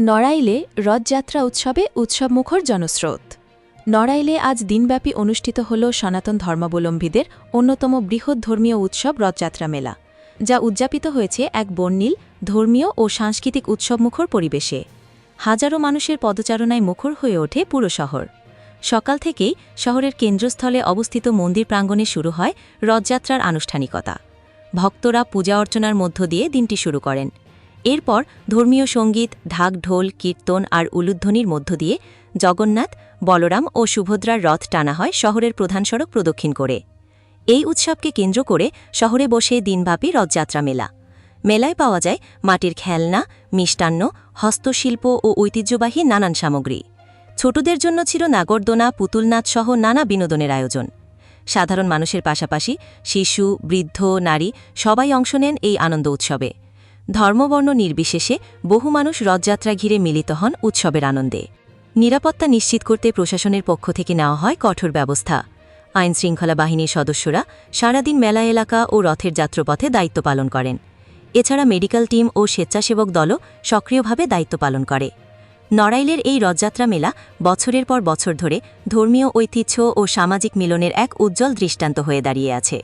নড়াইলে রথযাত্রা উৎসবে উৎসবমুখর জনস্রোত। নড়াইলে আজ দিনব্যাপী অনুষ্ঠিত হল সনাতন ধর্মাবলম্বীদের অন্যতম বৃহৎ ধর্মীয় উৎসব রথযাত্রা মেলা, যা উদযাপিত হয়েছে এক বর্ণিল ধর্মীয় ও সাংস্কৃতিক উৎসবমুখর পরিবেশে। হাজারো মানুষের পদচারণায় মুখর হয়ে ওঠে পুরো শহর। সকাল থেকেই শহরের কেন্দ্রস্থলে অবস্থিত মন্দির প্রাঙ্গণে শুরু হয় রথযাত্রার আনুষ্ঠানিকতা। ভক্তরা পূজা অর্চনার মধ্য দিয়ে দিনটি শুরু করেন। এরপর ধর্মীয় সঙ্গীত, ঢাক, ঢোল, কীর্তন আর উলুধ্বনির মধ্য দিয়ে জগন্নাথ, বলরাম ও সুভদ্রার রথ টানা হয় শহরের প্রধান সড়ক প্রদক্ষিণ করে। এই উৎসবকে কেন্দ্র করে শহরে বসে দিনব্যাপী রথযাত্রা মেলা। মেলায় পাওয়া যায় মাটির খেলনা, মিষ্টান্ন, হস্তশিল্প ও ঐতিহ্যবাহী নানান সামগ্রী। ছোটদের জন্য ছিল নাগরদোনা, পুতুল নাচ সহ নানা বিনোদনের আয়োজন। সাধারণ মানুষের পাশাপাশি শিশু, বৃদ্ধ, নারী সবাই অংশ নেন এই আনন্দ উৎসবে। ধর্মবর্ণ নির্বিশেষে বহু মানুষ রথযাত্রা ঘিরে মিলিত হন উৎসবের আনন্দে। নিরাপত্তা নিশ্চিত করতে প্রশাসনের পক্ষ থেকে নেওয়া হয় কঠোর ব্যবস্থা। আইনশৃঙ্খলা বাহিনীর সদস্যরা সারাদিন মেলা এলাকা ও রথের যাত্রাপথে দায়িত্ব পালন করেন। এছাড়া মেডিকেল টিম ও স্বেচ্ছাসেবক দলও সক্রিয়ভাবে দায়িত্ব পালন করে। নড়াইলের এই রথযাত্রা মেলা বছরের পর বছর ধরে ধর্মীয় ঐতিহ্য ও সামাজিক মিলনের এক উজ্জ্বল দৃষ্টান্ত হয়ে দাঁড়িয়ে আছে।